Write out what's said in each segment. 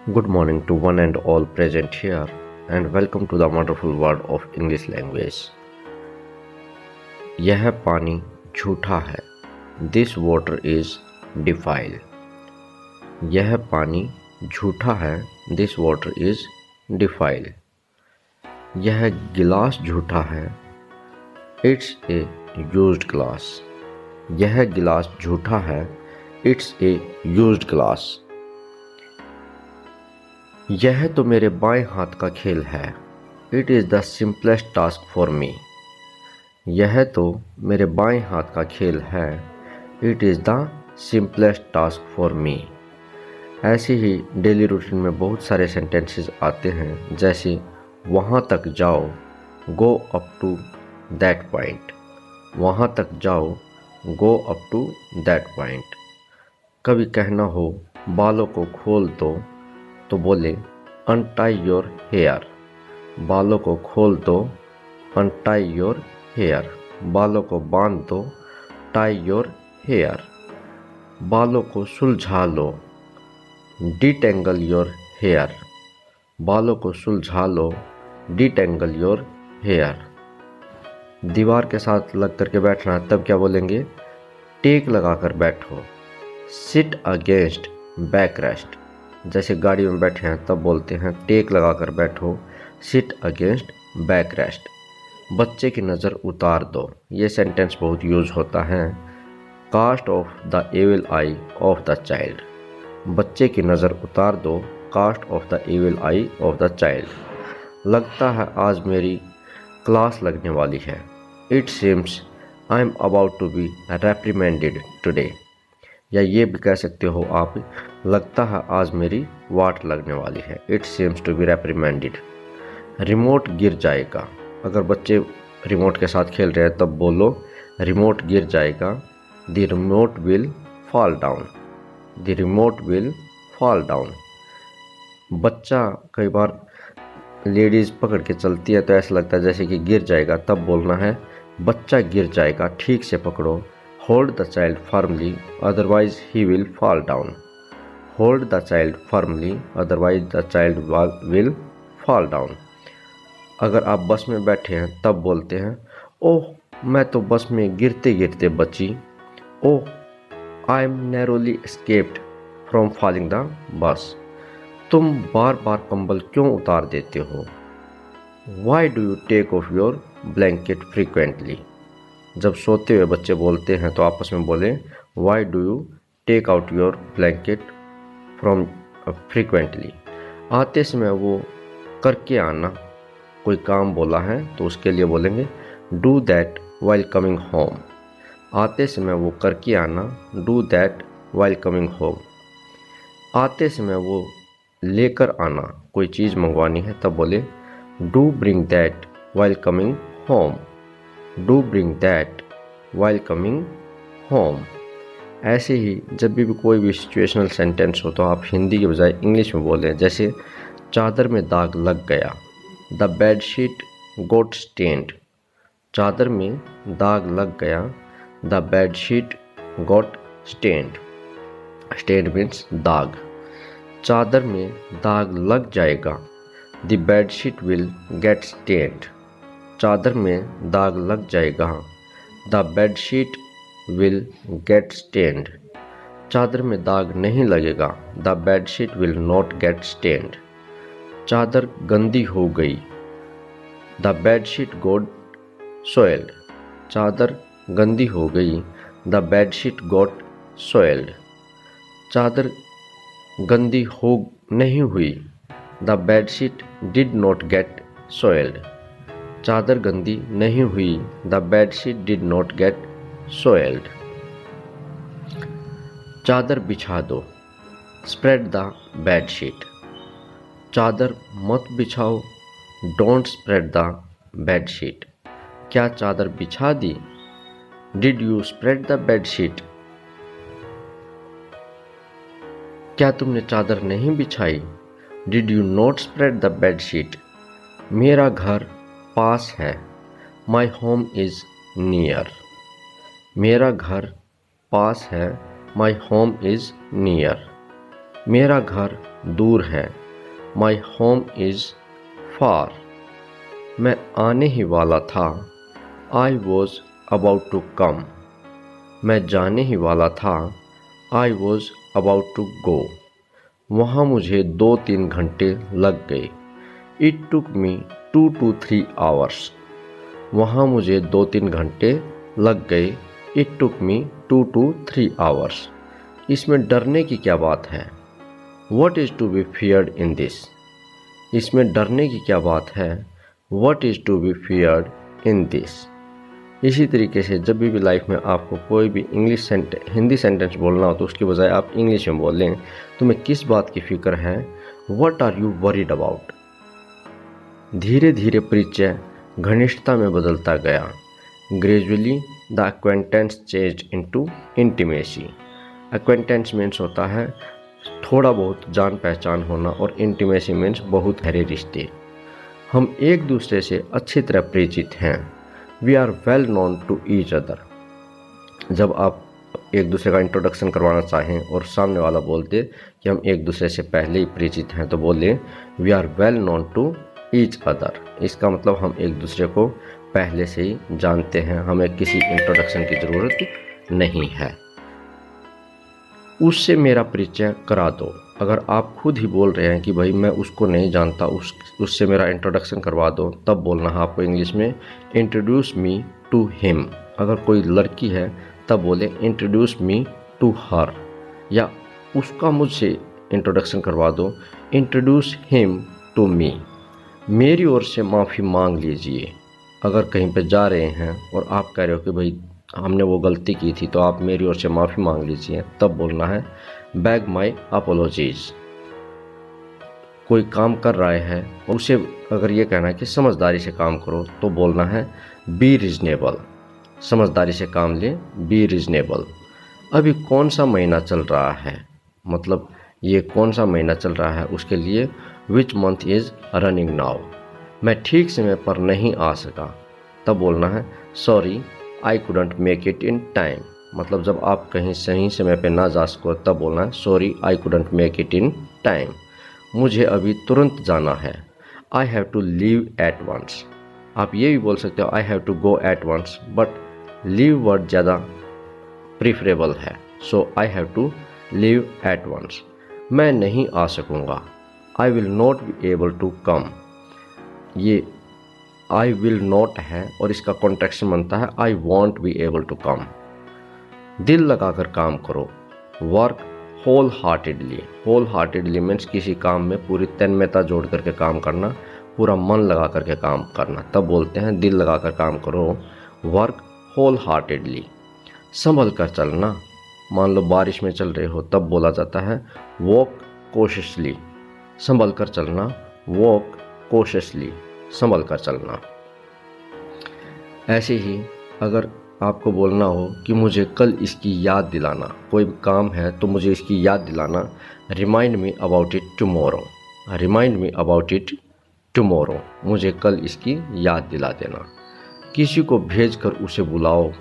Good morning to one and all present here, and welcome to the wonderful world of English language. यह पानी झूठा है. This water is defiled. यह पानी झूठा है. This water is defiled. यह गिलास झूठा है. It's a used glass. यह गिलास झूठा है. It's a used glass. यह तो मेरे बाएं हाथ का खेल है. It is the simplest task for me. यह तो मेरे बाएं हाथ का खेल है. It is the simplest task for me. ऐसे ही डेली रूटीन में बहुत सारे सेंटेंसेस आते हैं, जैसे वहाँ तक जाओ, go up to that point. वहाँ तक जाओ, go up to that point. कभी कहना हो बालों को खोल दो, तो बोले अनटाई योर हेयर. बालों को खोल दो, अनटाई योर हेयर. बालों को बांध दो, टाई योर हेयर. बालों को सुलझा लो, डिटेंगल योर हेयर. बालों को सुलझा लो, डिटेंगल योर हेयर. दीवार के साथ लग करके बैठना, तब क्या बोलेंगे? टेक लगा कर बैठो. Sit against back rest. जैसे गाड़ी में बैठे हैं तब बोलते हैं टेक लगा कर बैठो, सिट अगेंस्ट बैक रेस्ट. बच्चे की नज़र उतार दो. ये सेंटेंस बहुत यूज होता है. Cast off the evil eye of the child. बच्चे की नज़र उतार दो, cast off the evil eye of the child. लगता है आज मेरी क्लास लगने वाली है. It seems I am about to be reprimanded today. या ये भी कह सकते हो आप, लगता है आज मेरी वाट लगने वाली है. It seems to be reprimanded. Remote गिर जाएगा. अगर बच्चे रिमोट के साथ खेल रहे हैं तब बोलो रिमोट गिर जाएगा. The remote will fall down. The remote will fall down. बच्चा कई बार लेडीज़ पकड़ के चलती है तो ऐसा लगता है जैसे कि गिर जाएगा, तब बोलना है बच्चा गिर जाएगा, ठीक से पकड़ो. Hold the child firmly, otherwise he will fall down. Hold the child firmly, otherwise the child will fall down. अगर आप बस में बैठे हैं तब बोलते हैं ओह मैं तो बस में गिरते गिरते बची. Oh I am narrowly escaped from falling the bus. तुम बार बार कंबल क्यों उतार देते हो? Why do you take off your blanket frequently? जब सोते हुए बच्चे बोलते हैं तो आपस में बोलें why do you take out your blanket from frequently. आते समय वो करके आना. कोई काम बोला है तो उसके लिए बोलेंगे do that while coming home. आते समय वो करके आना, do that while coming home. आते समय वो लेकर आना, कोई चीज़ मंगवानी है तब बोले do bring that while coming home. Do bring that while coming home. ऐसे ही जब भी कोई भी सिचुएशनल सेंटेंस हो तो आप हिंदी के बजाय इंग्लिश में बोलें. जैसे चादर में दाग लग गया, the bed sheet got stained. चादर में दाग लग गया, the bed sheet got stained. Stained means दाग. चादर में दाग लग जाएगा, the bed sheet will get stained. चादर में दाग लग जाएगा, the bed sheet will get stained. चादर में दाग नहीं लगेगा, the bed sheet will not get stained. चादर गंदी हो गई, the bed sheet got soiled. चादर गंदी हो गई, the bed sheet got soiled. चादर गंदी हो नहीं हुई, the bed sheet did not get soiled. चादर गंदी नहीं हुई, the bed sheet did not get soiled. चादर बिछा दो, स्प्रेड द बेड शीट. चादर मत बिछाओ, don't spread the bed sheet. क्या चादर बिछा दी? Did you spread the bed sheet? क्या तुमने चादर नहीं बिछाई? Did you not spread the bed sheet. मेरा घर पास है, माई होम इज़ नियर. मेरा घर पास है, माई होम इज़ नियर. मेरा घर दूर है। My home is far. मैं आने ही वाला था। I was about to come. मैं जाने ही वाला था। I was about to go. वहाँ मुझे 2-3 घंटे लग गए। It took me 2 to 3 hours। वहाँ मुझे 2-3 घंटे लग गए। It took me 2 to 3 hours। इसमें डरने की क्या बात है? What is to be feared in this? इसमें डरने की क्या बात है? What is to be feared in this? इसी तरीके से जब भी लाइफ में आपको कोई भी हिंदी सेंटेंस बोलना हो तो उसके बजाय आप इंग्लिश में बोलें। तुम्हें किस बात की फिक्र है? What are you worried about? धीरे धीरे परिचय घनिष्ठता में बदलता गया। Gradually the acquaintance changed into intimacy. Acquaintance means होता है थोड़ा बहुत जान पहचान होना और इंटीमेसी मीन्स बहुत गहरे रिश्ते। हम एक दूसरे से अच्छी तरह परिचित हैं। We are well known to each other. जब आप एक दूसरे का इंट्रोडक्शन करवाना चाहें और सामने वाला बोलते कि हम एक दूसरे से पहले ही परिचित हैं तो बोले we are well known to each other. इसका मतलब हम एक दूसरे को पहले से ही जानते हैं, हमें किसी इंट्रोडक्शन की ज़रूरत नहीं है। उससे मेरा परिचय करा दो। अगर आप खुद ही बोल रहे हैं कि भाई मैं उसको नहीं जानता, उससे मेरा इंट्रोडक्शन करवा दो, तब बोलना है आपको इंग्लिश में इंट्रोड्यूस मी टू हिम। अगर कोई लड़की है तब बोले इंट्रोड्यूस मी टू हर, या उसका मुझसे इंट्रोडक्शन करवा दो इंट्रोड्यूस हिम टू मी। मेरी ओर से माफ़ी मांग लीजिए। अगर कहीं पे जा रहे हैं और आप कह रहे हो कि भाई हमने वो गलती की थी तो आप मेरी ओर से माफ़ी मांग लीजिए, तब बोलना है बैग माई अपोलॉजीज। कोई काम कर रहा है और उसे अगर ये कहना है कि समझदारी से काम करो तो बोलना है बी रीजनेबल। समझदारी से काम ले, बी रीजनेबल। अभी कौन सा महीना चल रहा है, मतलब ये कौन सा महीना चल रहा है उसके लिए which month is running now. मैं ठीक समय पर नहीं आ सका, तब बोलना है sorry I couldn't make it in time. मतलब जब आप कहीं सही समय पे ना जा सको तब बोलना है sorry I couldn't make it in time. मुझे अभी तुरंत जाना है। I have to leave at once. आप ये भी बोल सकते हो I have to go at once, but leave word ज़्यादा प्रीफरेबल है। So I have to leave at once. मैं नहीं आ सकूँगा। I will not be able to come. ये आई विल नॉट है और इसका कॉन्ट्रैक्शन बनता है I won't be able to come. दिल लगाकर काम करो। Work whole heartedly. Whole heartedly means किसी काम में पूरी तन्मयता जोड़ करके काम करना, पूरा मन लगा करके काम करना, तब बोलते हैं दिल लगाकर काम करो। Work whole heartedly. संभल कर चलना। मान लो बारिश में चल रहे हो तब बोला जाता है वॉक कॉशियसली। संभल कर चलना, वॉक कॉशियसली, संभल कर चलना। ऐसे ही अगर आपको बोलना हो कि मुझे कल इसकी याद दिलाना, कोई काम है तो मुझे इसकी याद दिलाना, remind me about it tomorrow. Remind me about it tomorrow, मुझे कल इसकी याद दिला देना। किसी को भेजकर उसे बुलाओ।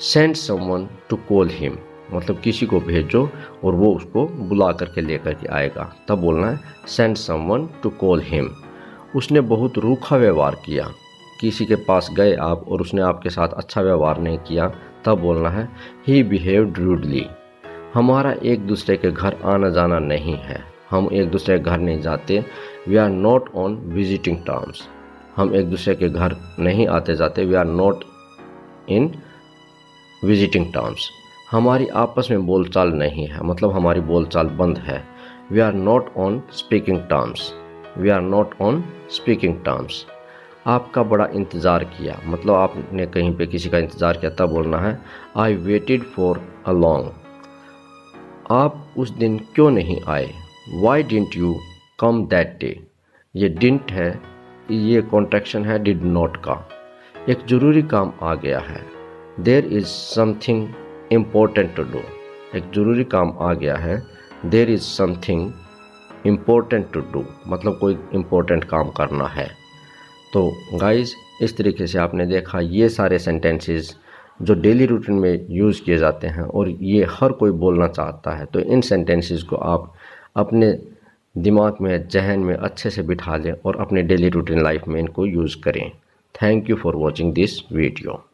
Send someone to call him, मतलब किसी को भेजो और वो उसको बुला करके लेकर के आएगा, तब बोलना है send someone to call him. उसने बहुत रूखा व्यवहार किया। किसी के पास गए आप और उसने आपके साथ अच्छा व्यवहार नहीं किया, तब बोलना है ही बिहेव्ड रूडली। हमारा एक दूसरे के घर आना जाना नहीं है। हम एक दूसरे के घर नहीं जाते। We are not on visiting terms. हम एक दूसरे के घर नहीं आते जाते। We are not in visiting terms. हमारी आपस में बोलचाल नहीं है, मतलब हमारी बोलचाल बंद है। We are not on speaking terms. We are not on speaking terms. आपका बड़ा इंतज़ार किया, मतलब आपने कहीं पे किसी का इंतज़ार किया, तब बोलना है I waited for a long. आप उस दिन क्यों नहीं आए। Y didn't you come that day. ये डिडंट है, ये कॉन्ट्रैक्शन है डिड नॉट का। एक ज़रूरी काम आ गया है। There is something important to do. एक ज़रूरी काम आ गया है। There is something important to do, मतलब कोई इम्पोर्टेंट काम करना है। तो गाइज़ इस तरीके से आपने देखा ये सारे सेंटेंसेस जो डेली रूटीन में यूज़ किए जाते हैं और ये हर कोई बोलना चाहता है। तो इन सेंटेंसेस को आप अपने दिमाग में, जहन में अच्छे से बिठा लें और अपने डेली रूटीन लाइफ में इनको यूज़ करें। Thank you for watching this video.